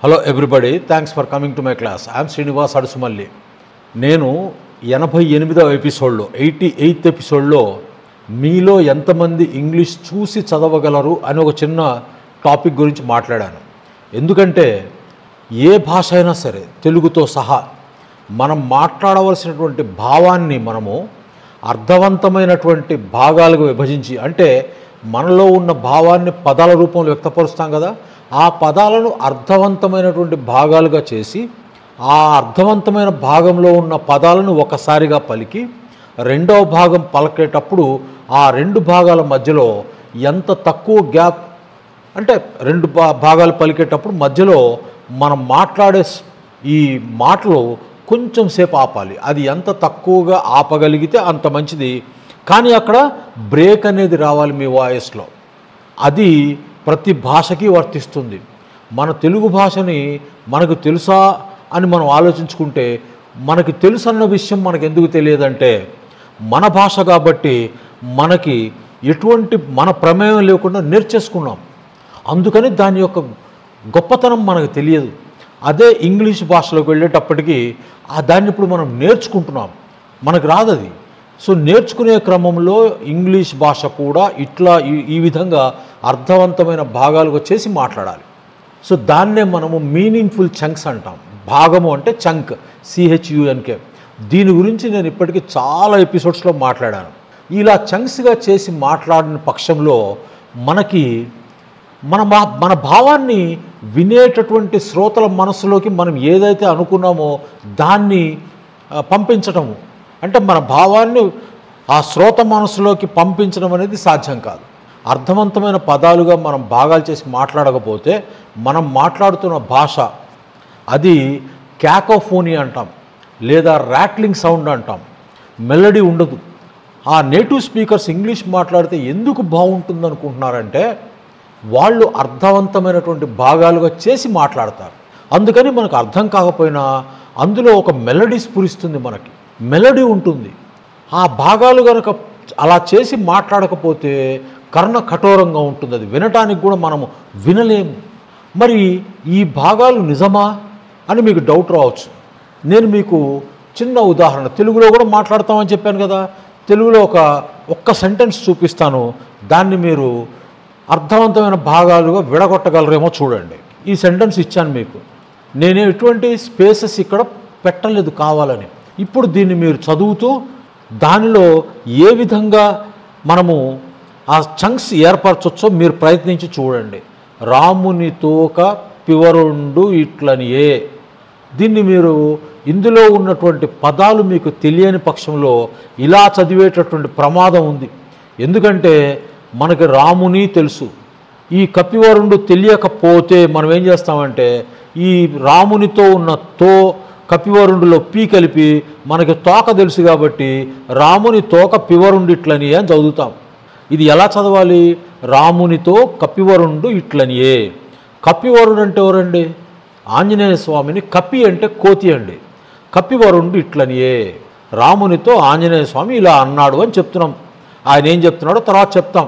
Hello everybody, thanks for coming to my class. I'm Srinivas Adusumalli. నేను 88వ ఎపిసోడ్లో 88th ఎపిసోడ్లో మీలో ఎంతమంది ఇంగ్లీష్ చూసి చదవగలరు అని ఒక చిన్న టాపిక్ గురించి మాట్లాడాను. ఎందుకంటే ఏ భాష అయినా సరే తెలుగుతో సహా మనం మాట్లాడవలసినటువంటి భావాన్ని మనము అర్థవంతమైనటువంటి భాగాలుగా విభజించి, అంటే మనలో ఉన్న భావాన్ని పదాల రూపంలో వ్యక్తపరుస్తాం కదా, ఆ పదాలను అర్థవంతమైనటువంటి భాగాలుగా చేసి ఆ అర్థవంతమైన భాగంలో ఉన్న పదాలను ఒకసారిగా పలికి రెండవ భాగం పలికేటప్పుడు ఆ రెండు భాగాల మధ్యలో ఎంత తక్కువ గ్యాప్, అంటే రెండు భాగాలు పలికేటప్పుడు మధ్యలో మనం మాట్లాడే ఈ మాటలు కొంచెం సేపు ఆపాలి. అది ఎంత తక్కువగా ఆపగలిగితే అంత మంచిది. కానీ అక్కడ బ్రేక్ అనేది రావాలి మీ వాయిస్లో. అది ప్రతి భాషకి వర్తిస్తుంది. మన తెలుగు భాషని మనకు తెలుసా అని మనం ఆలోచించుకుంటే, మనకి తెలుసు అన్న విషయం మనకు ఎందుకు తెలియదంటే, మన భాష కాబట్టి మనకి ఎటువంటి మన ప్రమేయం లేకుండా నేర్చేసుకున్నాం. అందుకని దాని యొక్క గొప్పతనం మనకు తెలియదు. అదే ఇంగ్లీష్ భాషలోకి వెళ్ళేటప్పటికీ దాన్ని ఇప్పుడు మనం నేర్చుకుంటున్నాం, మనకు రాదది. సో నేర్చుకునే క్రమంలో ఇంగ్లీష్ భాష కూడా ఇట్లా ఈ విధంగా అర్థవంతమైన భాగాలుగా చేసి మాట్లాడాలి. సో దాన్నే మనము మీనింగ్ఫుల్ చంక్స్ అంటాం. భాగము అంటే చంక్, CHUNK. దీని గురించి నేను ఇప్పటికీ చాలా ఎపిసోడ్స్లో మాట్లాడాను. ఇలా చంక్స్గా చేసి మాట్లాడిన పక్షంలో మనకి మన భావాన్ని వినేటటువంటి శ్రోతల మనసులోకి మనం ఏదైతే అనుకున్నామో దాన్ని పంపించటము, అంటే మన భావాన్ని ఆ శ్రోత మనసులోకి పంపించడం అనేది సాధ్యం కాదు. అర్థవంతమైన పదాలుగా మనం భాగాలు చేసి మాట్లాడకపోతే మనం మాట్లాడుతున్న భాష అది క్యాకోఫోనీ అంటాం, లేదా ర్యాట్లింగ్ సౌండ్ అంటాం. మెలడీ ఉండదు. ఆ నేటివ్ స్పీకర్స్ ఇంగ్లీష్ మాట్లాడితే ఎందుకు బాగుంటుంది అనుకుంటున్నారంటే, వాళ్ళు అర్థవంతమైనటువంటి భాగాలుగా చేసి మాట్లాడతారు. అందుకని మనకు అర్థం కాకపోయినా అందులో ఒక మెలడీ స్ఫురిస్తుంది, మనకి మెలడీ ఉంటుంది. ఆ భాగాలు కనుక అలా చేసి మాట్లాడకపోతే కర్ణ కఠోరంగా ఉంటుంది, అది వినటానికి కూడా మనము వినలేము. మరి ఈ భాగాలు నిజమా అని మీకు డౌట్ రావచ్చు. నేను మీకు చిన్న ఉదాహరణ, తెలుగులో కూడా మాట్లాడతామని చెప్పాను కదా, తెలుగులో ఒక్క సెంటెన్స్ చూపిస్తాను, దాన్ని మీరు అర్థవంతమైన భాగాలుగా విడగొట్టగలరేమో చూడండి. ఈ సెంటెన్స్ ఇచ్చాను మీకు, నేను ఎటువంటి స్పేసెస్ ఇక్కడ పెట్టలేదు కావాలని. ఇప్పుడు దీన్ని మీరు చదువుతూ దానిలో ఏ విధంగా మనము ఆ చంక్స్ ఏర్పరచొచ్చో మీరు ప్రయత్నించి చూడండి. రాముని తోక పివరుండు ఇట్లనియే. దీన్ని మీరు ఇందులో ఉన్నటువంటి పదాలు మీకు తెలియని పక్షంలో ఇలా చదివేటటువంటి ప్రమాదం ఉంది. ఎందుకంటే మనకి రాముని తెలుసు, ఈ కపివరుండు తెలియకపోతే మనం ఏం చేస్తామంటే ఈ రామునితో ఉన్న కపివరుండులో పీ కలిపి మనకి తోక తెలుసు కాబట్టి రాముని తోక పివరుండు ఇట్లని అని చదువుతాం. ఇది ఎలా చదవాలి? రామునితో కపివరుండు ఇట్లనియే. కపివరుడు అంటే ఎవరండి? ఆంజనేయ స్వామిని. కపి అంటే కోతి అండి. కపివరుండు ఇట్లనియే, రామునితో ఆంజనేయ స్వామి ఇలా అన్నాడు అని చెప్తున్నాం. ఆయన ఏం చెప్తున్నాడో తర్వాత చెప్తాం.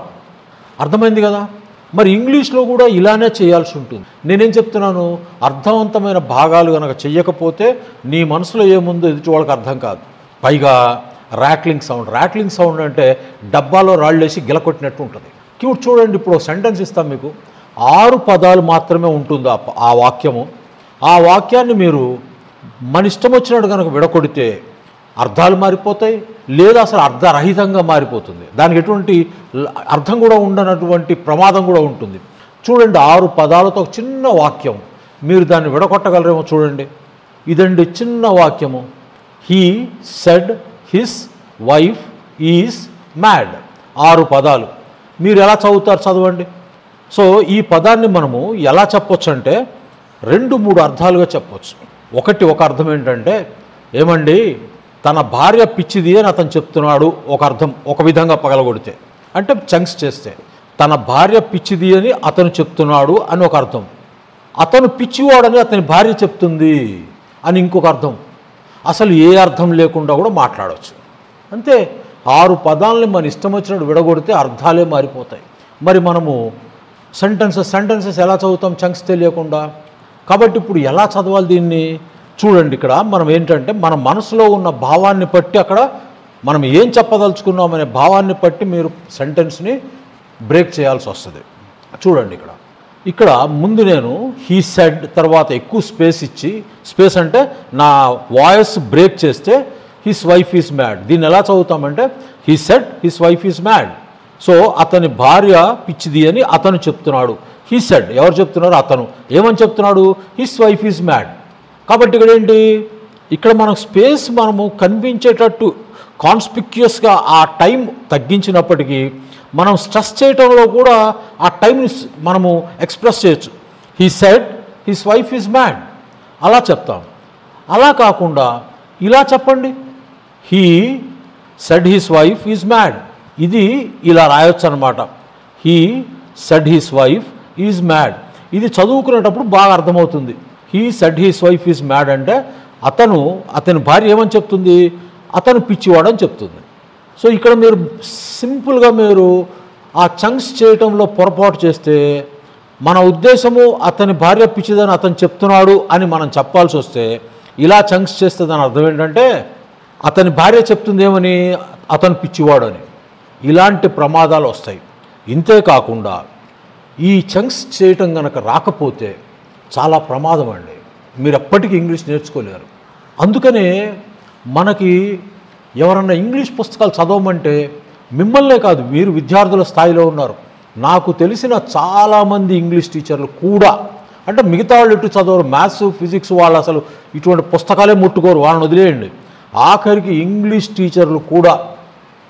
అర్థమైంది కదా? మరి ఇంగ్లీష్లో కూడా ఇలానే చేయాల్సి ఉంటుంది. నేనేం చెప్తున్నాను, అర్థవంతమైన భాగాలు కనుక చెయ్యకపోతే నీ మనసులో ఏముందో ఎదుటి వాళ్ళకి అర్థం కాదు. పైగా ర్యాట్లింగ్ సౌండ్ అంటే డబ్బాలో రాళ్ళేసి గిలకొట్టినట్టు ఉంటుంది. క్యూట్. చూడండి, ఇప్పుడు సెంటెన్స్ ఇస్తాం మీకు, 6 పదాలు మాత్రమే ఉంటుంది ఆ వాక్యము. ఆ వాక్యాన్ని మీరు మన ఇష్టం వచ్చినట్టు కనుక విడకొడితే అర్థాలు మారిపోతాయి, లేదా అసలు అర్థరహితంగా మారిపోతుంది. దానికి ఎటువంటి అర్థం కూడా ఉండనటువంటి ప్రమాదం కూడా ఉంటుంది. చూడండి, 6 పదాలతో ఒక చిన్న వాక్యం, మీరు దాన్ని విడగొట్టగలరేమో చూడండి. ఇదండి చిన్న వాక్యము. He said his wife is mad. 6 పదాలు. మీరు ఎలా చదువుతారు? చదవండి. సో ఈ పదాన్ని మనము ఎలా చెప్పొచ్చు అంటే 2-3 అర్థాలుగా చెప్పొచ్చు. ఒక అర్థం ఏంటంటే, ఏమండి తన భార్య పిచ్చిది అని అతను చెప్తున్నాడు, ఒక అర్థం. ఒక విధంగా పగలగొడితే అంటే చంక్స్ చేస్తే, తన భార్య పిచ్చిది అని అతను చెప్తున్నాడు అని ఒక అర్థం. అతను పిచ్చివాడని అతని భార్య చెప్తుంది అని ఇంకొక అర్థం. అసలు ఏ అర్థం లేకుండా కూడా మాట్లాడవచ్చు. అంతే. 6 పదాలని మన ఇష్టం వచ్చినట్టు విడగొడితే అర్థాలే మారిపోతాయి. మరి మనము సెంటెన్సెస్ ఎలా చదువుతాం చంక్స్ తెలియకుండా? కాబట్టి ఇప్పుడు ఎలా చదవాలి దీన్ని చూడండి. ఇక్కడ మనం ఏంటంటే మన మనసులో ఉన్న భావాన్ని బట్టి అక్కడ మనం ఏం చెప్పదలుచుకున్నామనే భావాన్ని బట్టి మీరు సెంటెన్స్ని బ్రేక్ చేయాల్సి వస్తుంది. చూడండి ఇక్కడ ముందు నేను హీ సెడ్ తర్వాత ఎక్కువ స్పేస్ ఇచ్చి, స్పేస్ అంటే నా వాయిస్ బ్రేక్ చేస్తే హిస్ వైఫ్ ఈజ్ మ్యాడ్. దీన్ని ఎలా చదువుతామంటే he said his wife is mad. So అతని భార్య పిచ్చిది అని అతను చెప్తున్నాడు. హీ సెడ్ ఎవరు చెప్తున్నారు? అతను. ఏమని చెప్తున్నాడు? His wife is mad. కాబట్టి ఇక్కడ ఏంటి, ఇక్కడ మనం స్పేస్ మనము కనిపించేటట్టు కాన్స్పిక్యూస్గా ఆ టైం తగ్గించినప్పటికీ మనం స్ట్రెస్ చేయటంలో కూడా ఆ టైంని మనము ఎక్స్ప్రెస్ చేయొచ్చు. He said his wife is mad అలా చెప్తాం. అలా కాకుండా ఇలా చెప్పండి, he said his wife is mad. ఇది ఇలా రాయొచ్చు అనమాట. He said his wife is mad. ఇది చదువుకునేటప్పుడు బాగా అర్థమవుతుంది. He said his wife is mad అంటే అతని భార్య ఏమని చెప్తుంది? అతను పిచ్చివాడని చెప్తుంది. సో ఇక్కడ మీరు సింపుల్గా మీరు ఆ చంక్స్ చేయటంలో పొరపాటు చేస్తే మన ఉద్దేశము అతని భార్య పిచ్చిదని అతను చెప్తున్నాడు అని మనం చెప్పాల్సి వస్తే ఇలా చంక్స్ చేస్తే దాని అర్థం ఏంటంటే అతని భార్య చెప్తుంది ఏమని? అతను పిచ్చివాడు అని. ఇలాంటి ప్రమాదాలు వస్తాయి. ఇంతే కాకుండా ఈ చంక్స్ చేయటం కనుక రాకపోతే చాలా ప్రమాదం అండి. మీరు ఎప్పటికీ ఇంగ్లీష్ నేర్చుకోలేరు. అందుకనే మనకి ఎవరన్నా ఇంగ్లీష్ పుస్తకాలు చదవమంటే మిమ్మల్నే కాదు, మీరు విద్యార్థుల స్థాయిలో ఉన్నారు. నాకు తెలిసిన చాలామంది ఇంగ్లీష్ టీచర్లు కూడా, అంటే మిగతా వాళ్ళు ఇటు చదవరు, మ్యాథ్స్ ఫిజిక్స్ వాళ్ళు అసలు ఇటువంటి పుస్తకాలే ముట్టుకోరు, వాళ్ళని వదిలేయండి. ఆఖరికి ఇంగ్లీష్ టీచర్లు కూడా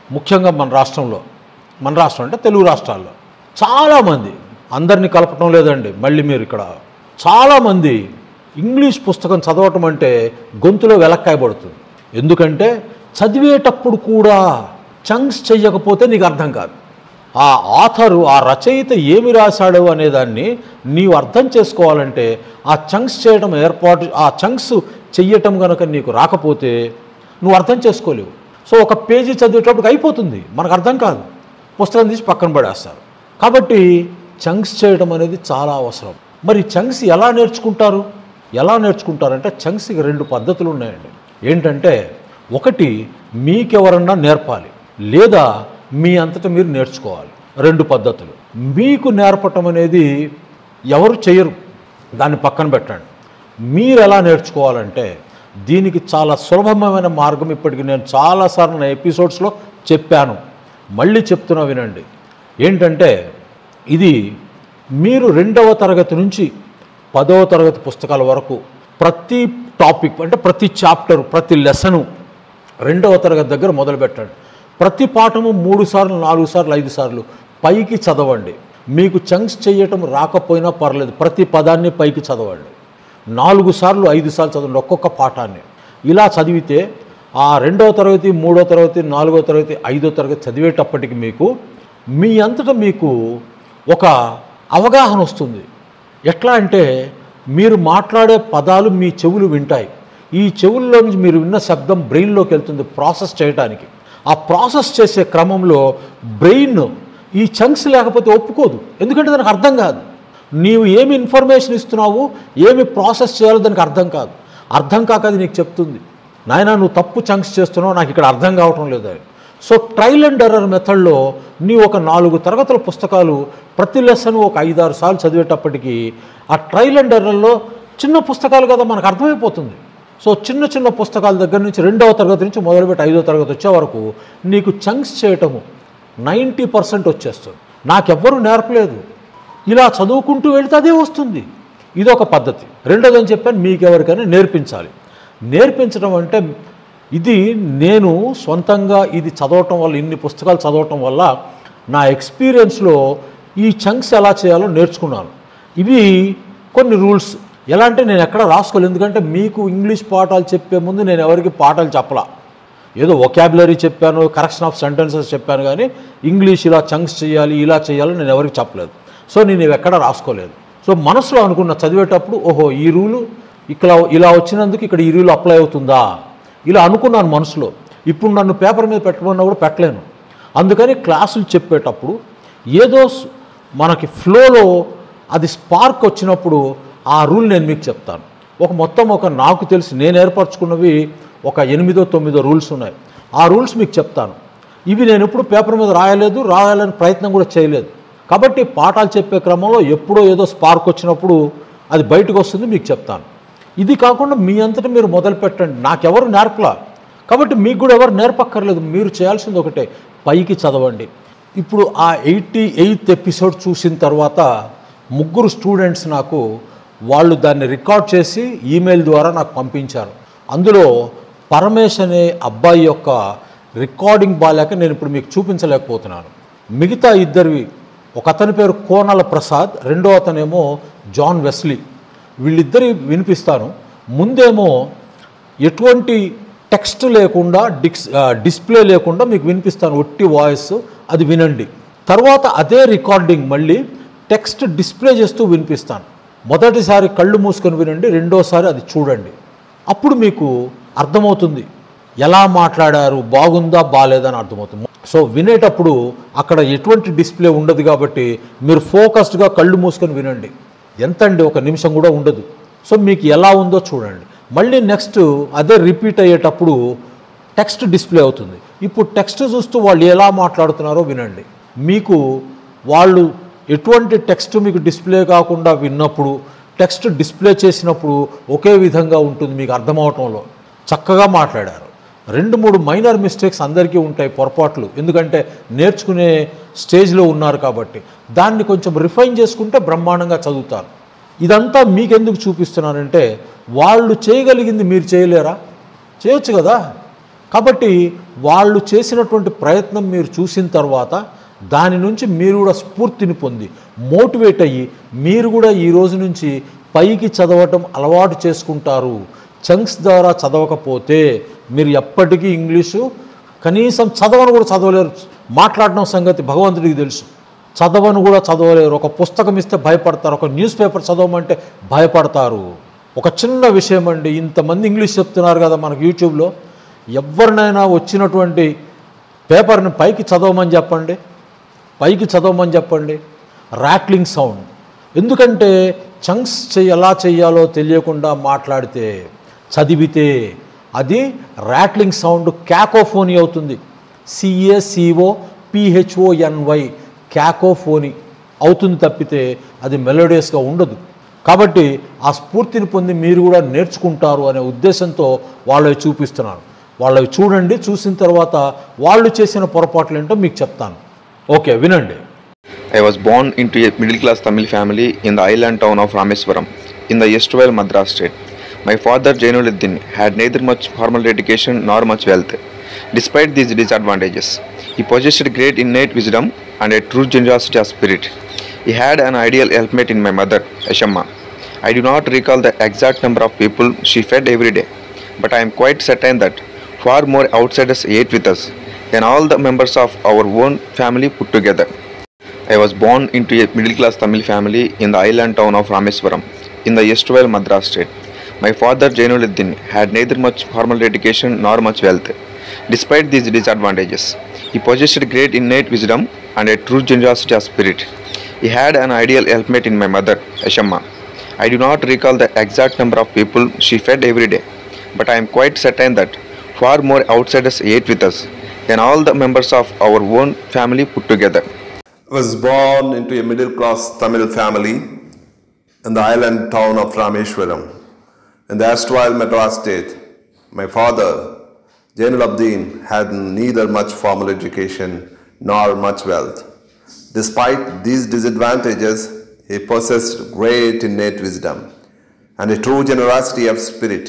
ముఖ్యంగా మన రాష్ట్రం అంటే తెలుగు రాష్ట్రాల్లో చాలామంది, అందరినీ కలపటం లేదండి, మళ్ళీ మీరు ఇక్కడ చాలామంది ఇంగ్లీష్ పుస్తకం చదవటం అంటే గొంతులో వెలక్కాయబడుతుంది. ఎందుకంటే చదివేటప్పుడు కూడా చంక్స్ చెయ్యకపోతే నీకు అర్థం కాదు. ఆ ఆథరు, ఆ రచయిత ఏమి రాశాడు అనేదాన్ని నీవు అర్థం చేసుకోవాలంటే ఆ చంక్స్ చేయడం ఆ చంక్స్ చెయ్యటం కనుక నీకు రాకపోతే నువ్వు అర్థం చేసుకోలేవు. సో ఒక పేజీ చదివేటప్పుడు అయిపోతుంది, మనకు అర్థం కాదు, పుస్తకం తీసి పక్కన పడేస్తారు. కాబట్టి చంక్స్ చేయడం అనేది చాలా అవసరం. మరి చంక్స్ ఎలా నేర్చుకుంటారంటే చంక్స్కి 2 పద్ధతులు ఉన్నాయండి. ఏంటంటే ఒకటి మీకెవరన్నా నేర్పాలి, లేదా మీ అంతటా మీరు నేర్చుకోవాలి. 2 పద్ధతులు. మీకు నేర్పటం అనేది ఎవరు చేయరు, దాన్ని పక్కన పెట్టండి. మీరు ఎలా నేర్చుకోవాలంటే దీనికి చాలా సులభమైన మార్గం ఇప్పటికి నేను చాలాసార్లు నా ఎపిసోడ్స్లో చెప్పాను, మళ్ళీ చెప్తున్నా వినండి. ఏంటంటే ఇది మీరు 2వ తరగతి నుంచి 10వ తరగతి పుస్తకాల వరకు ప్రతి టాపిక్ అంటే ప్రతి చాప్టరు, ప్రతి లెసను 2వ తరగతి దగ్గర మొదలుపెట్టండి. ప్రతి పాఠము 3 సార్లు 4 సార్లు 5 సార్లు పైకి చదవండి. మీకు చంక్స్ చేయటం రాకపోయినా పర్లేదు, ప్రతి పదాన్ని పైకి చదవండి. 4 సార్లు 5 సార్లు చదవండి ఒక్కొక్క పాఠాన్ని. ఇలా చదివితే ఆ 2వ తరగతి 3వ తరగతి 4వ తరగతి 5వ తరగతి చదివేటప్పటికి మీకు మీ అంతటా మీకు ఒక అవగాహన వస్తుంది. ఎట్లా అంటే మీరు మాట్లాడే పదాలు మీ చెవులు వింటాయి. ఈ చెవుల్లో నుంచి మీరు విన్న శబ్దం బ్రెయిన్లోకి వెళ్తుంది ప్రాసెస్ చేయడానికి. ఆ ప్రాసెస్ చేసే క్రమంలో బ్రెయిన్ ఈ చంక్స్ లేకపోతే ఒప్పుకోదు, ఎందుకంటే దానికి అర్థం కాదు. నీవు ఏమి ఇన్ఫర్మేషన్ ఇస్తున్నావు, ఏమి ప్రాసెస్ చేయాలో దానికి అర్థం కాదు. అర్థం కాక అది నీకు చెప్తుంది, నాయనా నువ్వు తప్పు చంక్స్ చేస్తున్నావు, నాకు ఇక్కడ అర్థం కావటం లేదు. సో ట్రయల్ అండ్ ఎర్రర్ మెథడ్లో నీవు ఒక 4 తరగతుల పుస్తకాలు ప్రతి లెసన్ ఒక 5-6 సార్లు చదివేటప్పటికీ ఆ ట్రయల్ అండ్ ఎర్రర్లో చిన్న పుస్తకాలు కదా మనకు అర్థమైపోతుంది. సో చిన్న పుస్తకాల దగ్గర నుంచి 2వ తరగతి నుంచి మొదలుపెట్టి 5వ తరగతి వచ్చే వరకు నీకు చంక్స్ చేయటము 90% వచ్చేస్తుంది. నాకెవ్వరూ నేర్పలేదు, ఇలా చదువుకుంటూ వెళితే అదే వస్తుంది. ఇదొక పద్ధతి. రెండోది అని చెప్పాను, మీకెవరికైనా నేర్పించాలి. నేర్పించడం అంటే ఇది నేను సొంతంగా ఇది చదవటం వల్ల, ఇన్ని పుస్తకాలు చదవటం వల్ల నా ఎక్స్పీరియన్స్లో ఈ చంక్స్ ఎలా చేయాలో నేర్చుకున్నాను. ఇవి కొన్ని రూల్స్. ఎలా అంటే నేను ఎక్కడ రాసుకోలేదు, ఎందుకంటే మీకు ఇంగ్లీష్ పాఠాలు చెప్పే ముందు నేను ఎవరికి పాఠాలు చెప్పలా. ఏదో వొకాబులరీ చెప్పాను, కరెక్షన్ ఆఫ్ సెంటెన్సెస్ చెప్పాను, కానీ ఇంగ్లీష్ ఇలా చంక్స్ చేయాలి ఇలా చేయాలి నేను ఎవరికి చెప్పలేదు. సో నేను ఇవి ఎక్కడ రాసుకోలేదు. సో మనసులో అనుకున్న చదివేటప్పుడు ఓహో ఈ రూలు ఇలా వచ్చినందుకు ఇక్కడ ఈ రూల్ అప్లై అవుతుందా ఇలా అనుకున్నాను మనసులో. ఇప్పుడు నన్ను పేపర్ మీద పెట్టమన్నా కూడా పెట్టలేను. అందుకని క్లాసులు చెప్పేటప్పుడు ఏదో మనకి ఫ్లోలో అది స్పార్క్ వచ్చినప్పుడు ఆ రూల్ నేను మీకు చెప్తాను. మొత్తం నాకు తెలిసి నేను ఏర్పరచుకున్నవి ఒక 8-9 రూల్స్ ఉన్నాయి. ఆ రూల్స్ మీకు చెప్తాను. ఇవి నేను ఎప్పుడు పేపర్ మీద రాయాలని ప్రయత్నం కూడా చేయలేదు. కాబట్టి పాఠాలు చెప్పే క్రమంలో ఎప్పుడో ఏదో స్పార్క్ వచ్చినప్పుడు అది బయటకు వస్తుంది, మీకు చెప్తాను. ఇది కాకుండా మీ అంతటా మీరు మొదలు పెట్టండి. నాకెవరు నేర్పలా, కాబట్టి మీకు కూడా ఎవరు నేర్పక్కర్లేదు. మీరు చేయాల్సింది ఒకటే, పైకి చదవండి. ఇప్పుడు ఆ 88th ఎపిసోడ్ చూసిన తర్వాత 3 స్టూడెంట్స్ నాకు వాళ్ళు దాన్ని రికార్డ్ చేసి ఈమెయిల్ ద్వారా నాకు పంపించారు. అందులో పరమేశ్ అనే అబ్బాయి యొక్క రికార్డింగ్ బాగాలేక నేను ఇప్పుడు మీకు చూపించలేకపోతున్నాను. మిగతా ఇద్దరివి, ఒక అతని పేరు కోనల ప్రసాద్, రెండో అతనేమో జాన్ వెస్లీ. వీళ్ళిద్దరి వినిపిస్తాను. ముందేమో ఎటువంటి టెక్స్ట్ లేకుండా డిస్ప్లే లేకుండా మీకు వినిపిస్తాను, ఒట్టి వాయిస్, అది వినండి. తర్వాత అదే రికార్డింగ్ మళ్ళీ టెక్స్ట్ డిస్ప్లే చేస్తూ వినిపిస్తాను. మొదటిసారి కళ్ళు మూసుకొని వినండి, రెండోసారి అది చూడండి. అప్పుడు మీకు అర్థమవుతుంది ఎలా మాట్లాడారు, బాగుందా బాగాలేదా అని అర్థమవుతుంది. సో వినేటప్పుడు అక్కడ ఎటువంటి డిస్ప్లే ఉండదు కాబట్టి మీరు ఫోకస్డ్గా కళ్ళు మూసుకొని వినండి. ఎంతండి, 1 నిమిషం కూడా ఉండదు. సో మీకు ఎలా ఉందో చూడండి. మళ్ళీ నెక్స్ట్ అదే రిపీట్ అయ్యేటప్పుడు టెక్స్ట్ డిస్ప్లే అవుతుంది. ఇప్పుడు టెక్స్ట్ చూస్తూ వాళ్ళు ఎలా మాట్లాడుతున్నారో వినండి. మీకు వాళ్ళు ఎటువంటి టెక్స్ట్ మీకు డిస్ప్లే కాకుండా విన్నప్పుడు, టెక్స్ట్ డిస్ప్లే చేసినప్పుడు ఒకే విధంగా ఉంటుంది మీకు అర్థమవటంలో. చక్కగా మాట్లాడారు. 2-3 మైనర్ మిస్టేక్స్ అందరికీ ఉంటాయి, పొరపాట్లు, ఎందుకంటే నేర్చుకునే స్టేజ్లో ఉన్నారు కాబట్టి. దాన్ని కొంచెం రిఫైన్ చేసుకుంటే బ్రహ్మాండంగా చదువుతారు. ఇదంతా మీకెందుకు చూపిస్తున్నానంటే, వాళ్ళు చేయగలిగింది మీరు చేయలేరా? చేయొచ్చు కదా. కాబట్టి వాళ్ళు చేసినటువంటి ప్రయత్నం మీరు చూసిన తర్వాత దాని నుంచి మీరు కూడా స్ఫూర్తిని పొంది మోటివేట్ అయ్యి మీరు కూడా ఈ రోజు నుంచి పైకి చదవటం అలవాటు చేసుకుంటారు. చంక్స్ ద్వారా చదవకపోతే మీరు ఎప్పటికీ ఇంగ్లీషు కనీసం చదవను కూడా చదవలేరు. మాట్లాడడం సంగతి భగవంతుడికి తెలుసు. చదవను కూడా చదవలేరు. ఒక పుస్తకం ఇస్తే భయపడతారు, ఒక న్యూస్ పేపర్ చదవమంటే భయపడతారు. ఒక చిన్న విషయం అండి, ఇంతమంది ఇంగ్లీష్ చెప్తున్నారు కదా మనకు యూట్యూబ్లో, ఎవరినైనా వచ్చినటువంటి పేపర్ని పైకి చదవమని చెప్పండి, పైకి చదవమని చెప్పండి. ర్యాట్లింగ్ సౌండ్, ఎందుకంటే చంక్స్ ఎలా చేయాలో తెలియకుండా మాట్లాడితే చదివితే అది ర్యాట్లింగ్ సౌండ్ క్యాకోఫోనీ అవుతుంది. CACOPHONY క్యాకోఫోనీ అవుతుంది తప్పితే అది మెలోడియస్గా ఉండదు. కాబట్టి ఆ స్ఫూర్తిని పొంది మీరు కూడా నేర్చుకుంటారు అనే ఉద్దేశంతో వాళ్ళవి చూపిస్తున్నాను. వాళ్ళవి చూడండి, చూసిన తర్వాత వాళ్ళు చేసిన పొరపాట్లు ఏంటో మీకు చెప్తాను. ఓకే, వినండి. I was born into a middle-class Tamil family in the island town of Rameswaram in the erstwhile Madras state. My father Jainuddin had neither much formal education nor much wealth. Despite these disadvantages, he possessed great innate wisdom and a true generosity of spirit. He had an ideal helpmate in my mother, Ashamma. I do not recall the exact number of people she fed every day, but I am quite certain that far more outsiders ate with us than all the members of our own family put together. I was born into a middle-class Tamil family in the island town of Rameswaram in the erstwhile Madras state. My father Jainuddin had neither much formal education nor much wealth. Despite these disadvantages, he possessed great innate wisdom and a true generosity of spirit. He had an ideal helpmate in my mother, Ashamma. I do not recall the exact number of people she fed every day, but I am quite certain that far more outsiders ate with us than all the members of our own family put together. Was born into a middle-class Tamil family in the island town of Rameswaram in the erstwhile Madras state. My father, Jainuddin, had neither much formal education nor much wealth. Despite these disadvantages, he possessed great innate wisdom and a true generosity of spirit.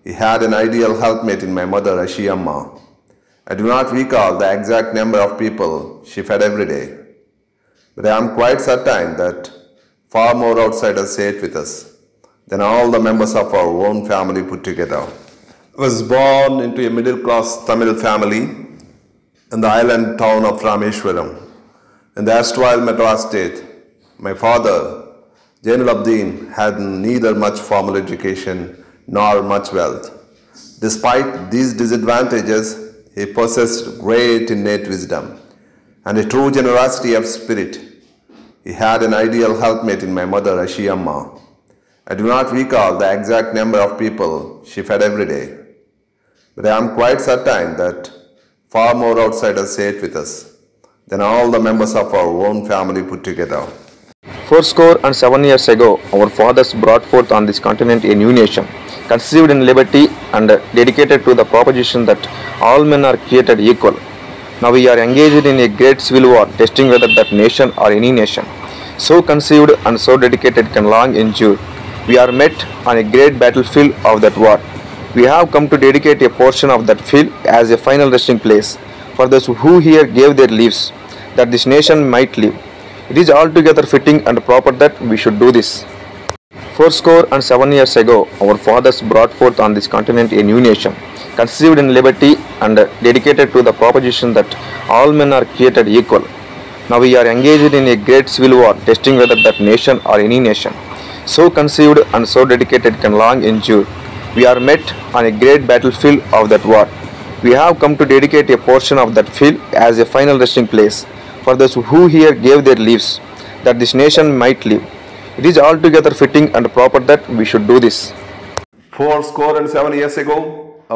He had an ideal helpmate in my mother, Ashiamma. I do not recall the exact number of people she fed every day, but I am quite certain that far more outsiders ate with us than all the members of our own family put together. I was born into a middle-class Tamil family in the island town of Rameswaram in the erstwhile Madras state. My father, Jainuddin, had neither much formal education nor much wealth. Despite these disadvantages, he possessed great innate wisdom and a true generosity of spirit. He had an ideal helpmate in my mother, Ashiamma. I do not recall the exact number of people she fed every day, but I am quite certain that far more outsiders ate with us than all the members of our own family put together. 7 years ago, our fathers brought forth on this continent a new nation, conceived in liberty and dedicated to the proposition that all men are created equal. Now we are engaged in a great civil war, testing whether that nation or any nation, so conceived and so dedicated, can long endure. We are met on a great battlefield of that war. We have come to dedicate a portion of that field as a final resting place for those who here gave their lives, that this nation might live. It is altogether fitting and proper that we should do this. 7 years ago, our fathers brought forth on this continent a new nation, conceived in liberty and dedicated to the proposition that all men are created equal. Now we are engaged in a great civil war, testing whether that nation or any nation, so conceived and so dedicated, can long endure. We are met on a great battlefield of that war. We have come to dedicate a portion of that field as a final resting place for those who here gave their lives, that this nation might live. It is altogether fitting and proper that we should do this. 7 years ago,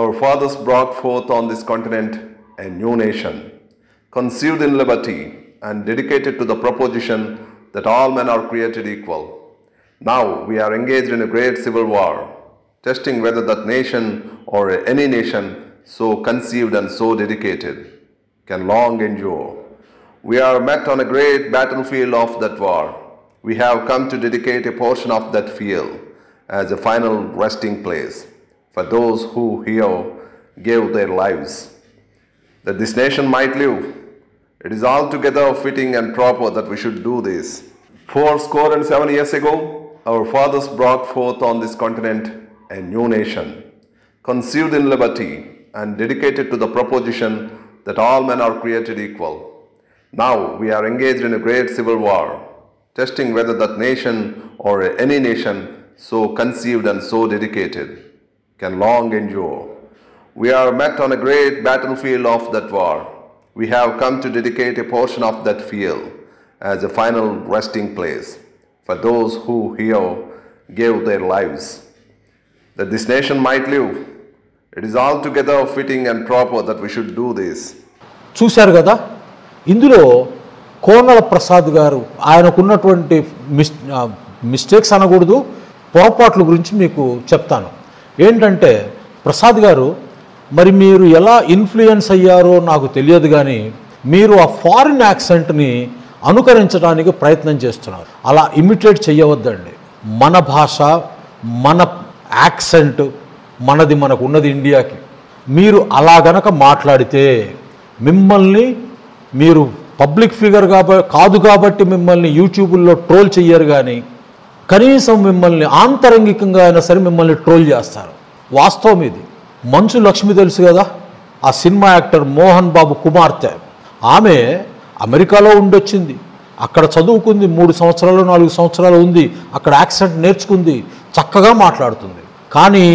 our fathers brought forth on this continent a new nation, conceived in liberty and dedicated to the proposition that all men are created equal. Now we are engaged in a great civil war, testing whether that nation or any nation so conceived and so dedicated can long endure. We are met on a great battlefield of that war. We have come to dedicate a portion of that field as a final resting place for those who here gave their lives, that this nation might live. It is altogether fitting and proper that we should do this. 7 years ago, our fathers brought forth on this continent a new nation, conceived in liberty and dedicated to the proposition that all men are created equal. Now we are engaged in a great civil war, testing whether that nation or any nation so conceived and so dedicated can long endure. We are met on a great battlefield of that war. We have come to dedicate a portion of that field as a final resting place for those who here gave their lives, that this nation might live. It is altogether fitting and proper that we should do this. చూశారు కదా, ఇందులో కోనల ప్రసాద్ గారు ఆయనకున్నటువంటి mistakes అనకూడదు, పొరపాట్ల గురించి మీకు చెప్తాను. ఏంటంటే ప్రసాద్ గారు, మరి మీరు ఎలా ఇన్ఫ్లుయెన్స్ అయ్యారో నాకు తెలియదు, కానీ మీరు ఆ ఫారిన్ యాక్సెంట్ని అనుకరించడానికి ప్రయత్నం చేస్తున్నారు. అలా ఇమిటేట్ చేయవద్దండి. మన భాష, మన యాక్సెంట్ మనది, మనకు ఉన్నది ఇండియాకి. మీరు అలా గనక మాట్లాడితే మిమ్మల్ని, మీరు పబ్లిక్ ఫిగర్ కాదు కాబట్టి మిమ్మల్ని యూట్యూబ్లో ట్రోల్ చెయ్యరు, కానీ కనీసం మిమ్మల్ని ఆంతరంగికంగా అయినా సరే మిమ్మల్ని ట్రోల్ చేస్తారు. వాస్తవం ఇది. మంచు లక్ష్మి తెలుసు కదా, ఆ సినిమా యాక్టర్ మోహన్ బాబు కుమార్తె. ఆమె అమెరికాలో ఉండొచ్చింది, అక్కడ చదువుకుంది, 3 సంవత్సరాలు 4 సంవత్సరాలు ఉంది, అక్కడ యాక్సెంట్ నేర్చుకుంది, చక్కగా మాట్లాడుతుంది. కానీ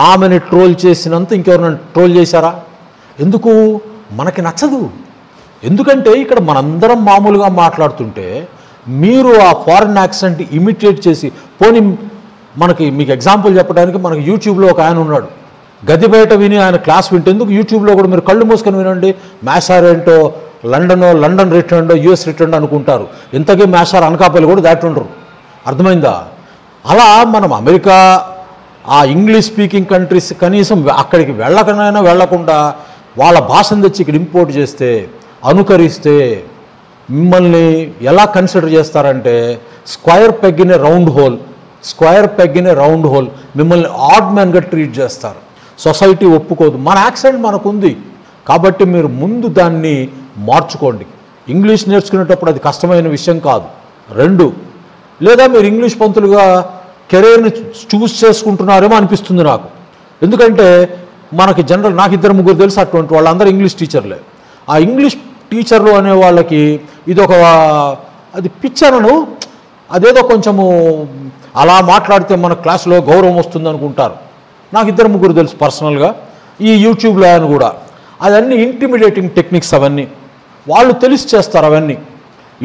ఆమెని ట్రోల్ చేసినంత ఇంకెవరైనా ట్రోల్ చేశారా? ఎందుకు? మనకి నచ్చదు. ఎందుకంటే ఇక్కడ మనందరం మామూలుగా మాట్లాడుతుంటే మీరు ఆ ఫారిన్ యాక్సెంట్ ఇమిటేట్ చేసి, పోనీ మీకు ఎగ్జాంపుల్ చెప్పడానికి మనకి యూట్యూబ్లో ఒక ఆయన ఉన్నాడు, గది బయట విని ఆయన క్లాస్ వింటేందుకు యూట్యూబ్లో కూడా మీరు కళ్ళు మూసుకొని వినండి. మ్యాషార్ ఏంటో, లండన్ రిటర్న్, యూఎస్ రిటర్న్ అనుకుంటారు. ఇంతకీ మ్యాషార్ అనకాపల్లి కూడా దాటి ఉండరు. అర్థమైందా? అలా మనం అమెరికా, ఆ ఇంగ్లీష్ స్పీకింగ్ కంట్రీస్ కనీసం అక్కడికి వెళ్ళకుండా వాళ్ళ భాషను తెచ్చి ఇక్కడ ఇంపోర్ట్ చేస్తే, అనుకరిస్తే మిమ్మల్ని ఎలా కన్సిడర్ చేస్తారంటే square peg in a round whole, మిమ్మల్ని ఆడ్ మ్యాన్గా ట్రీట్ చేస్తారు. సొసైటీ ఒప్పుకోదు. మన యాక్సెంట్ మనకుంది కాబట్టి మీరు ముందు దాన్ని మార్చుకోండి. ఇంగ్లీష్ నేర్చుకునేటప్పుడు అది కష్టమైన విషయం కాదు. 2, లేదా మీరు ఇంగ్లీష్ పంతులుగా కెరీర్ని చూస్ చేసుకుంటున్నారేమో అనిపిస్తుంది నాకు. ఎందుకంటే మనకి నాకు 2-3 తెలుసు అటువంటి వాళ్ళందరూ ఇంగ్లీష్ టీచర్లే. ఆ ఇంగ్లీష్ టీచర్లు అనే వాళ్ళకి అది పిచ్చరను, అదేదో కొంచెము అలా మాట్లాడితే మన క్లాసులో గౌరవం వస్తుంది అనుకుంటారు. నాకు 2-3 తెలుసు పర్సనల్గా. ఈ యూట్యూబ్లో ఆయన కూడా అదన్నీ ఇంటిమిడేటింగ్ టెక్నిక్స్, అవన్నీ వాళ్ళు తెలిసి చేస్తారు. అవన్నీ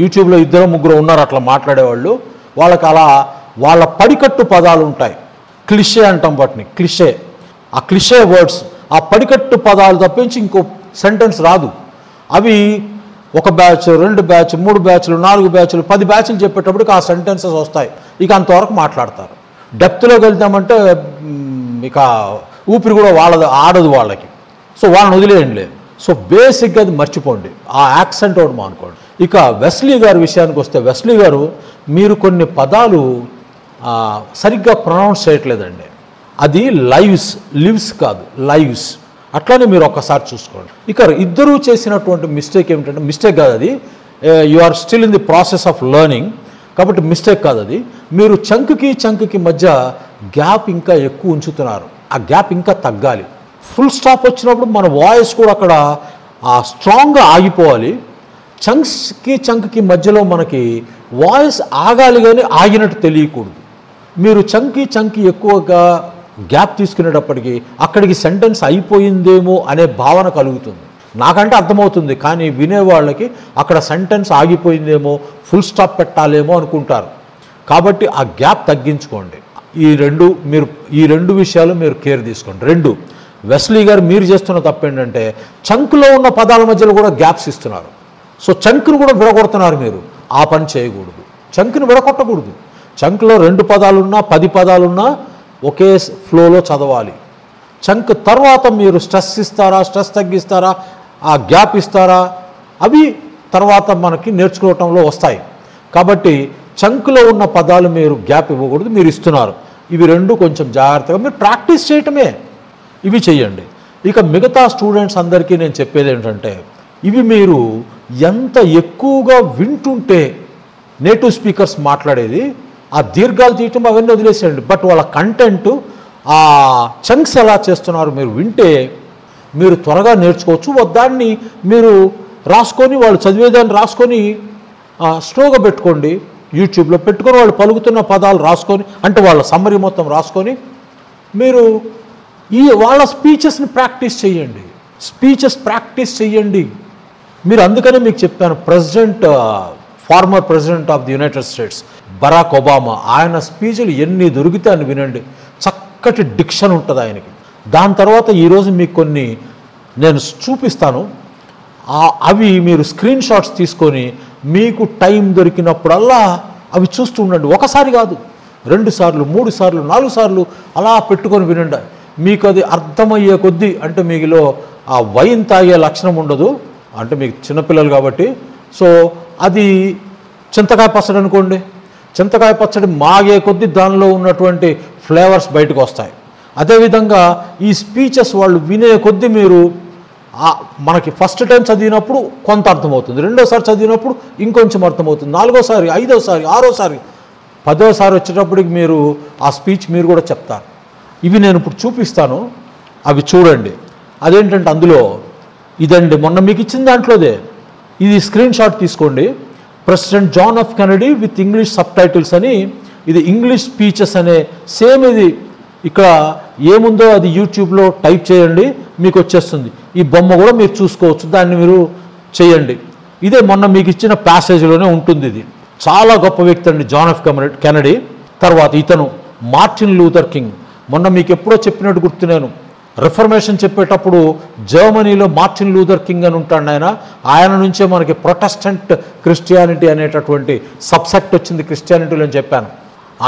యూట్యూబ్లో 2-3 ఉన్నారు అట్లా మాట్లాడేవాళ్ళు. వాళ్ళకి అలా వాళ్ళ పడికట్టు పదాలు ఉంటాయి, క్లిషే అంటాం వాటిని, క్లిషే. ఆ క్లిషే వర్డ్స్, ఆ పడికట్టు పదాలు తప్పించి ఇంకో సెంటెన్స్ రాదు. అవి ఒక బ్యాచ్, 2 బ్యాచ్, 3 బ్యాచ్లు, 4 బ్యాచ్లు, 10 బ్యాచ్లు చెప్పేటప్పటికి ఆ సెంటెన్సెస్ వస్తాయి. ఇక అంతవరకు మాట్లాడతారు. డెప్త్లోకి వెళ్తామంటే ఇక ఊపిరి కూడా ఆడదు వాళ్ళకి. సో వాళ్ళని వదిలేయండి. సో బేసిక్గా అది మర్చిపోండి, ఆ యాక్సెంట్ ఒకటి మానుకోండి. ఇక వెస్లీ గారి విషయానికి వస్తే, వెస్లీ గారు మీరు కొన్ని పదాలు సరిగ్గా ప్రొనౌన్స్ చేయట్లేదండి. అది లివ్స్ కాదు, లైవ్స్. అట్లానే మీరు ఒక్కసారి చూసుకోండి. ఇక ఇద్దరూ చేసినటువంటి మిస్టేక్ ఏమిటంటే, మిస్టేక్ కాదు అది, you are still in the process of learning, కాబట్టి మిస్టేక్ కాదు అది. మీరు చంక్కి మధ్య గ్యాప్ ఇంకా ఎక్కువ ఉంచుతున్నారు. ఆ గ్యాప్ ఇంకా తగ్గాలి. ఫుల్ స్టాప్ వచ్చినప్పుడు మన వాయిస్ కూడా అక్కడ స్ట్రాంగ్గా ఆగిపోవాలి. చంక్కి మధ్యలో మనకి వాయిస్ ఆగాలి కానీ ఆగినట్టు తెలియకూడదు. మీరు చంకి ఎక్కువగా గ్యాప్ తీసుకునేటప్పటికీ అక్కడికి సెంటెన్స్ అయిపోయిందేమో అనే భావన కలుగుతుంది. నాకంటే అర్థమవుతుంది, కానీ వినేవాళ్ళకి అక్కడ సెంటెన్స్ ఆగిపోయిందేమో, ఫుల్ స్టాప్ పెట్టాలేమో అనుకుంటారు. కాబట్టి ఆ గ్యాప్ తగ్గించుకోండి. ఈ రెండు విషయాలు మీరు కేర్ తీసుకోండి. 2, వెస్లీ గారు మీరు చేస్తున్న తప్పు ఏంటంటే చంక్లో ఉన్న పదాల మధ్యలో కూడా గ్యాప్స్ ఇస్తున్నారు. సో చంక్ను కూడా విడగొడుతున్నారు మీరు. ఆ పని చేయకూడదు, చంక్ని విడగొట్టకూడదు. చంక్లో 2 పదాలున్నా 10 పదాలున్నా ఒకే ఫ్లోలో చదవాలి. చంక్ తర్వాత మీరు స్ట్రెస్ ఇస్తారా, స్ట్రెస్ తగ్గిస్తారా, ఆ గ్యాప్ ఇస్తారా, అవి తర్వాత మనకి నేర్చుకోవటంలో వస్తాయి. కాబట్టి చంక్లో ఉన్న పదాలు మీరు గ్యాప్ ఇవ్వకూడదు, మీరు ఇస్తున్నారు. ఇవి 2 కొంచెం జాగ్రత్తగా మీరు ప్రాక్టీస్ చేయటమే, ఇవి చెయ్యండి. ఇక మిగతా స్టూడెంట్స్ అందరికీ నేను చెప్పేది ఏంటంటే, ఇవి మీరు ఎంత ఎక్కువగా వింటుంటే నేటివ్ స్పీకర్స్ మాట్లాడేది, ఆ దీర్ఘాలు తీయటం అవన్నీ వదిలేసేయండి. బట్ వాళ్ళ కంటెంట్, ఆ చంక్స్ ఎలా చేస్తున్నారు మీరు వింటే మీరు త్వరగా నేర్చుకోవచ్చు. దాన్ని మీరు రాసుకొని, వాళ్ళు చదివేదాన్ని రాసుకొని స్లోగా పెట్టుకోండి, యూట్యూబ్లో పెట్టుకొని వాళ్ళు పలుకుతున్న పదాలు రాసుకొని, అంటే వాళ్ళ సమ్మరీ మొత్తం రాసుకొని మీరు వాళ్ళ స్పీచెస్ని ప్రాక్టీస్ చేయండి. ప్రాక్టీస్ చేయండి మీరు. అందుకనే మీకు చెప్పాను, former president of the United States Barack Obama, ఆయన స్పీచ్లు ఎన్ని దొరికితే అని వినండి. చక్కటి డిక్షన్ ఉంటుంది ఆయనకి. దాని తర్వాత ఈరోజు మీకు కొన్ని నేను చూపిస్తాను. అవి మీరు స్క్రీన్ షాట్స్ తీసుకొని మీకు టైం దొరికినప్పుడల్లా అవి చూస్తూ ఉండండి. ఒకసారి కాదు, 2 సార్లు, 3 సార్లు, 4 సార్లు అలా పెట్టుకొని వినండి. మీకు అది అర్థమయ్యే కొద్దీ, అంటే మీలో ఆ వైన్ తాగే లక్షణం ఉండదు, అంటే మీకు చిన్నపిల్లలు కాబట్టి. సో అది చింతకాయ పచ్చడి అనుకోండి, చింతకాయ పచ్చడి మాగే కొద్దీ దానిలో ఉన్నటువంటి ఫ్లేవర్స్ బయటకు వస్తాయి. అదేవిధంగా ఈ స్పీచెస్ వాళ్ళు వినే కొద్దీ మీరు మనకి ఫస్ట్ టైం చదివినప్పుడు కొంత అర్థమవుతుంది, రెండోసారి చదివినప్పుడు ఇంకొంచెం అర్థమవుతుంది, 4వసారి, 5వసారి, 6వసారి, 10వసారి వచ్చేటప్పటికి మీరు ఆ స్పీచ్ మీరు కూడా చెప్తారు. ఇవి నేను ఇప్పుడు చూపిస్తాను, అవి చూడండి. అదేంటంటే అందులో ఇదండి, మొన్న మీకు ఇచ్చిన దాంట్లోదే, ఇది స్క్రీన్ షాట్ తీసుకోండి. President John F Kennedy with English subtitles అని, ఇది ఇంగ్లీష్ స్పీచెస్ అనే సేమ్. ఇది ఇక్కడ ఏముందో అది యూట్యూబ్లో టైప్ చేయండి, మీకు వచ్చేస్తుంది. ఈ బొమ్మ కూడా మీరు చూసుకోవచ్చు, దాన్ని మీరు చేయండి. ఇదే మొన్న మీకు ఇచ్చిన ప్యాసేజ్లోనే ఉంటుంది. ఇది చాలా గొప్ప వ్యక్తి అండి జాన్ ఎఫ్ కెనడీ. తర్వాత ఇతను మార్టిన్ లూథర్ కింగ్. మొన్న మీకు ఎప్పుడో చెప్పినట్టు గుర్తు, నేను రిఫర్మేషన్ చెప్పేటప్పుడు జర్మనీలో మార్టిన్ లూథర్ కింగ్ అని ఉంటాడు ఆయన నుంచే మనకి ప్రొటెస్టెంట్ క్రిస్టియానిటీ అనేటటువంటి సబ్సెక్ట్ వచ్చింది క్రిస్టియానిటీలో అని చెప్పాను.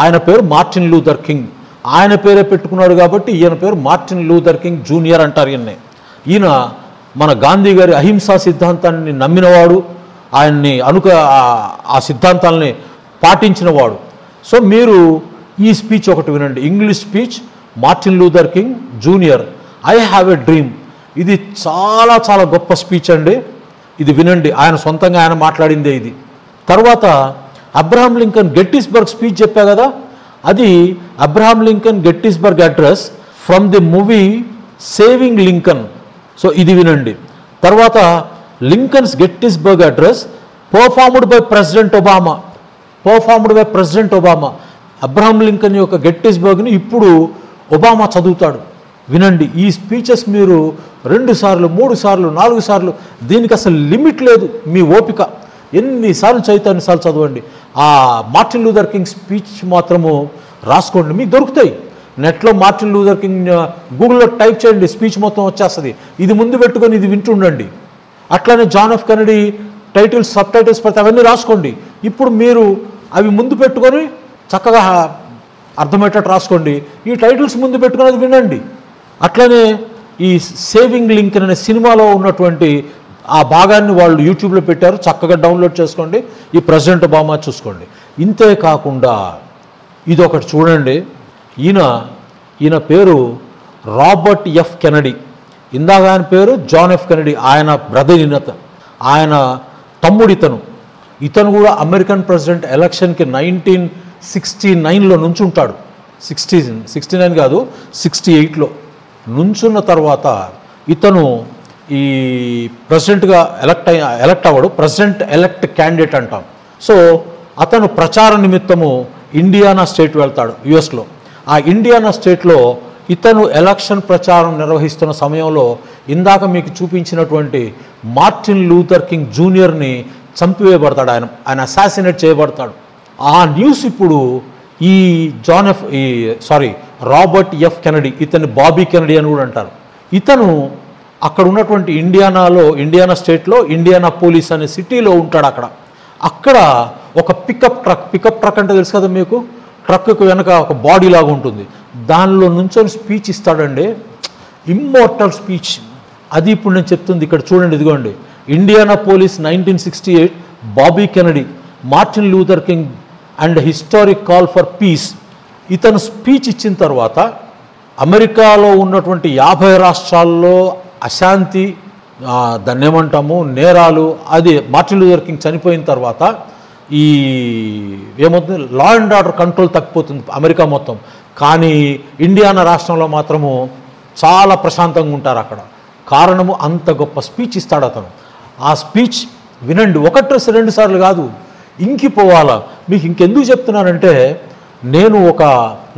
ఆయన పేరు మార్టిన్ లూథర్ కింగ్, ఆయన పేరే పెట్టుకున్నాడు కాబట్టి ఈయన పేరు మార్టిన్ లూథర్ కింగ్ జూనియర్ అంటారు ఈయన్ని. ఈయన మన గాంధీ గారి అహింసా సిద్ధాంతాన్ని నమ్మినవాడు, ఆయన్ని ఆ సిద్ధాంతాలని పాటించినవాడు. సో మీరు ఈ స్పీచ్ ఒకటి వినండి, English speech Martin Luther king junior, I have a dream. ఇది చాలా చాలా గొప్ప స్పీచ్ అండి, ఇది వినండి. ఆయన సొంతంగా ఆయన మాట్లాడిందే ఇది. తర్వాత అబ్రహాం లింకన్ గెట్టిస్బర్గ్ స్పీచ్ చెప్పా కదా, అది Abraham Lincoln Gettysburg address from the movie saving Lincoln. So ఇది వినండి. తర్వాత Lincoln's Gettysburg address performed by president Obama. Abraham Lincoln యొక్క గెట్టిస్బర్గ్ని ఇప్పుడు ఒబామా చదువుతాడు, వినండి. ఈ స్పీచెస్ మీరు 2 సార్లు, 3 సార్లు, 4 సార్లు, దీనికి అసలు లిమిట్ లేదు మీ ఓపిక. ఎన్నిసార్లు చదివితే అన్నిసార్లు చదవండి. ఆ మార్టిన్ లూథర్ కింగ్ స్పీచ్ మాత్రము రాసుకోండి, మీకు దొరుకుతాయి. నెట్లో మార్టిన్ లూథర్ కింగ్ గూగుల్లో టైప్ చేయండి, స్పీచ్ మొత్తం వచ్చేస్తుంది. ఇది ముందు పెట్టుకొని ఇది వింటుండండి. అట్లానే John F Kennedy titles, subtitles పడితే అవన్నీ రాసుకోండి. ఇప్పుడు మీరు అవి ముందు పెట్టుకొని చక్కగా అర్థమయ్యేటట్టు రాసుకోండి. ఈ టైటిల్స్ ముందు పెట్టుకొని అది వినండి. అట్లనే ఈ సేవింగ్ లింకన్ అనే సినిమాలో ఉన్నటువంటి ఆ భాగాన్ని వాళ్ళు యూట్యూబ్లో పెట్టారు, చక్కగా డౌన్లోడ్ చేసుకోండి. ఈ ప్రెసిడెంట్ ఒబామా చూసుకోండి. ఇంతే కాకుండా ఇదొకటి చూడండి. ఈయన పేరు రాబర్ట్ ఎఫ్ కెనడీ. ఇందాక ఆయన పేరు జాన్ ఎఫ్ కెనడీ. ఆయన బ్రదర్, ఆయన తమ్ముడు ఇతను కూడా అమెరికన్ ప్రెసిడెంట్ ఎలక్షన్కి 1969లో నుంచుంటాడు. 69 కాదు, 68లో నుంచున్న తర్వాత ఇతను ఈ ప్రెసిడెంట్గా ఎలక్ట్ అవ్వడు, ప్రెసిడెంట్ ఎలక్ట్ క్యాండిడేట్ అంటాం. సో అతను ప్రచార నిమిత్తము ఇండియానా స్టేట్ వెళ్తాడు, యుఎస్లో. ఆ ఇండియానా స్టేట్లో ఇతను ఎలక్షన్ ప్రచారం నిర్వహిస్తున్న సమయంలో ఇందాక మీకు చూపించినటువంటి మార్టిన్ లూథర్ కింగ్ జూనియర్ని చంపివేయబడతాడు. ఆయన అసాసినేట్ చేయబడతాడు. ఆ న్యూస్ ఇప్పుడు ఈ రాబర్ట్ ఎఫ్ కెనడీ, ఇతన్ని బాబీ కెనడీ అని కూడా అంటారు. ఇతను అక్కడ ఉన్నటువంటి ఇండియానా స్టేట్లో ఇండియానా పోలీస్ అనే సిటీలో ఉంటాడు. అక్కడ ఒక పికప్ ట్రక్ అంటే తెలుసు కదా మీకు, ట్రక్కు వెనక ఒక బాడీ లాగా ఉంటుంది, దానిలో నుంచొని స్పీచ్ ఇస్తాడండి. Immortal speech. అది ఇప్పుడు నేను చెప్తుంది. ఇక్కడ చూడండి, ఇదిగోండి. Indianapolis 1968, Bobby Kennedy, Martin Luther King and historic call for peace. ఇతను స్పీచ్ ఇచ్చిన తర్వాత అమెరికాలో ఉన్నటువంటి 50 రాష్ట్రాల్లో అశాంతి, దాన్ని ఏమంటాము, నేరాలు, అది మార్టిన్ లూథర్ కింగ్ చనిపోయిన తర్వాత ఏమవుతుంది, లా అండ్ ఆర్డర్ కంట్రోల్ తప్పిపోతుంది అమెరికా మొత్తం. కానీ ఇండియానా రాష్ట్రంలో మాత్రము చాలా ప్రశాంతంగా ఉంటారు అక్కడ. కారణము అంత గొప్ప స్పీచ్ ఇస్తాడు అతను. ఆ స్పీచ్ వినండి, 1-2 సార్లు కాదు, ఇంకిపోవాలా. మీకు ఇంకెందుకు చెప్తున్నానంటే, నేను ఒక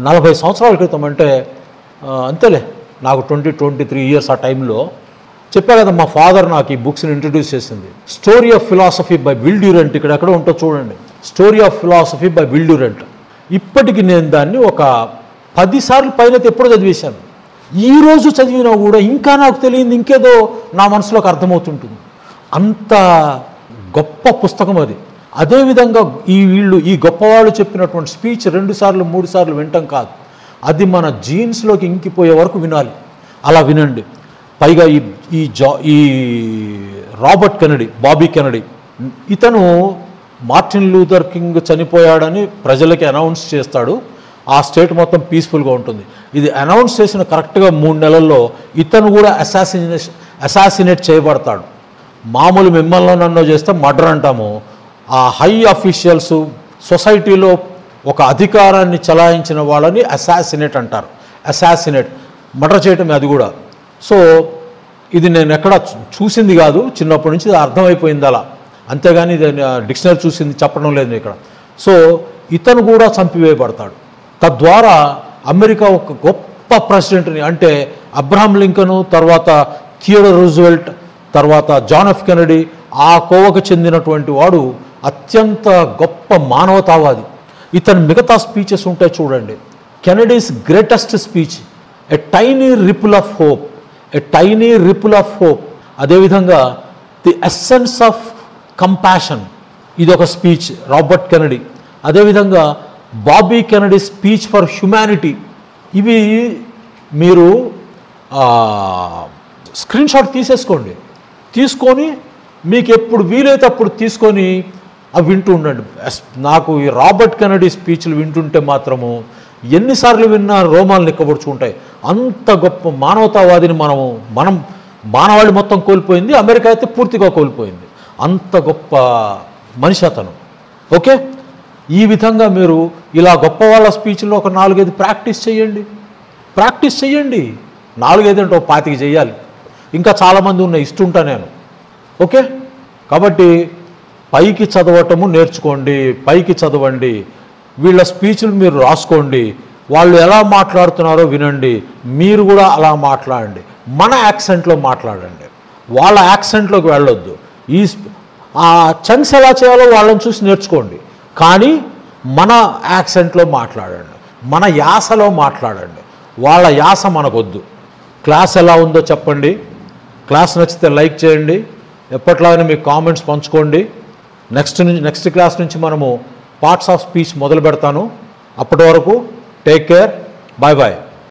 40 సంవత్సరాల క్రితం, అంటే అంతేలే, నాకు 23 ఇయర్స్ ఆ టైంలో చెప్పా కదా, మా ఫాదర్ నాకు ఈ బుక్స్ని ఇంట్రడ్యూస్ చేసింది. Story of philosophy by will Durand. ఇక్కడ ఎక్కడ ఉంటో చూడండి, story of philosophy by will Durand. ఇప్పటికి నేను దాన్ని ఒక 10 సార్లు పైన ఎప్పుడో చదివేశాను. ఈరోజు చదివినా కూడా ఇంకా నాకు తెలియదు, ఇంకేదో నా మనసులోకి అర్థమవుతుంటుంది. అంత గొప్ప పుస్తకం అది. అదేవిధంగా ఈ గొప్పవాళ్ళు చెప్పినటువంటి స్పీచ్ 2 సార్లు 3 సార్లు వినటం కాదు, అది మన జీన్స్లోకి ఇంకిపోయే వరకు వినాలి. అలా వినండి. పైగా ఈ రాబర్ట్ కెనడీ, బాబీ కెనడీ, ఇతను మార్టిన్ లూథర్ కింగ్ చనిపోయాడని ప్రజలకి అనౌన్స్ చేస్తాడు. ఆ స్టేట్ మొత్తం పీస్ఫుల్గా ఉంటుంది. ఇది అనౌన్స్ చేసిన కరెక్ట్గా 3 నెలల్లో ఇతను కూడా అసాసినేట్ చేయబడతాడు. మామూలు మిమ్మల్ని నన్ను చేస్తే మర్డర్ అంటాము. ఆ హై అఫీషియల్స్, సొసైటీలో ఒక అధికారాన్ని చలాయించిన వాళ్ళని అసాసినేట్ అంటారు. అసాసినేట్, మర్డర్ చేయటం అది కూడా. సో ఇది నేను ఎక్కడ చూసింది కాదు, చిన్నప్పటి నుంచి అర్థమైపోయింది అలా, అంతేగాని ఇది డిక్షనరీ చూసింది చెప్పడం లేదు ఇక్కడ. సో ఇతను కూడా చంపివేయబడతాడు. తద్వారా అమెరికా ఒక గొప్ప ప్రెసిడెంట్ని, అంటే అబ్రహాం లింకన్, తర్వాత థియోడర్ రూజ్వెల్ట్, తర్వాత జాన్ ఎఫ్ కెనడీ, ఆ కోవకు చెందినటువంటి వాడు అత్యంత గొప్ప మానవతావాది. ఇతని మిగతా స్పీచెస్ ఉంటాయి చూడండి. Kennedy's greatest speech, a tiny ripple of hope, a tiny ripple of hope. అదేవిధంగా ది ఎస్సెన్స్ ఆఫ్ కంపాషన్, ఇది ఒక స్పీచ్ రాబర్ట్ కెనడీ. అదేవిధంగా Bobby Kennedy speech for humanity. ఇవి మీరు స్క్రీన్ షాట్ తీసేసుకోండి, తీసుకొని మీకు ఎప్పుడు వీలైతే అప్పుడు తీసుకొని అవి వింటూ ఉండండి. నాకు ఈ రాబర్ట్ కెనడీ స్పీచ్లు వింటుంటే మాత్రము ఎన్నిసార్లు విన్నా రోమాలు నిక్కబడుచుకుంటాయి. అంత గొప్ప మానవతావాదిని మనం మానవాళి మొత్తం కోల్పోయింది, అమెరికా అయితే పూర్తిగా కోల్పోయింది. అంత గొప్ప మనిషి అతను. ఓకే, ఈ విధంగా మీరు ఇలా గొప్ప వాళ్ళ స్పీచ్లో ఒక 4-5 ప్రాక్టీస్ చేయండి. 4-5 అంటే 25 చేయాలి. ఇంకా చాలామంది ఇస్తుంటా నేను. ఓకే, కాబట్టి పైకి చదవటము నేర్చుకోండి, పైకి చదవండి. వీళ్ళ స్పీచ్లు మీరు రాసుకోండి, వాళ్ళు ఎలా మాట్లాడుతున్నారో వినండి, మీరు కూడా అలా మాట్లాడండి. మన యాక్సెంట్లో మాట్లాడండి, వాళ్ళ యాక్సెంట్లోకి వెళ్ళొద్దు. ఆ చంక్స్ ఎలా చేయాలో వాళ్ళని చూసి నేర్చుకోండి. కానీ మన యాక్సెంట్లో మాట్లాడండి, మన యాసలో మాట్లాడండి. వాళ్ళ యాస మనకొద్దు. క్లాస్ ఎలా ఉందో చెప్పండి. క్లాస్ నచ్చితే లైక్ చేయండి. ఎప్పట్లాగానే మీ కామెంట్స్ పంచుకోండి. నెక్స్ట్ క్లాస్ నుంచి మనము పార్ట్స్ ఆఫ్ స్పీచ్ మొదలు పెడతాను. అప్పటి వరకు టేక్ కేర్. Bye bye.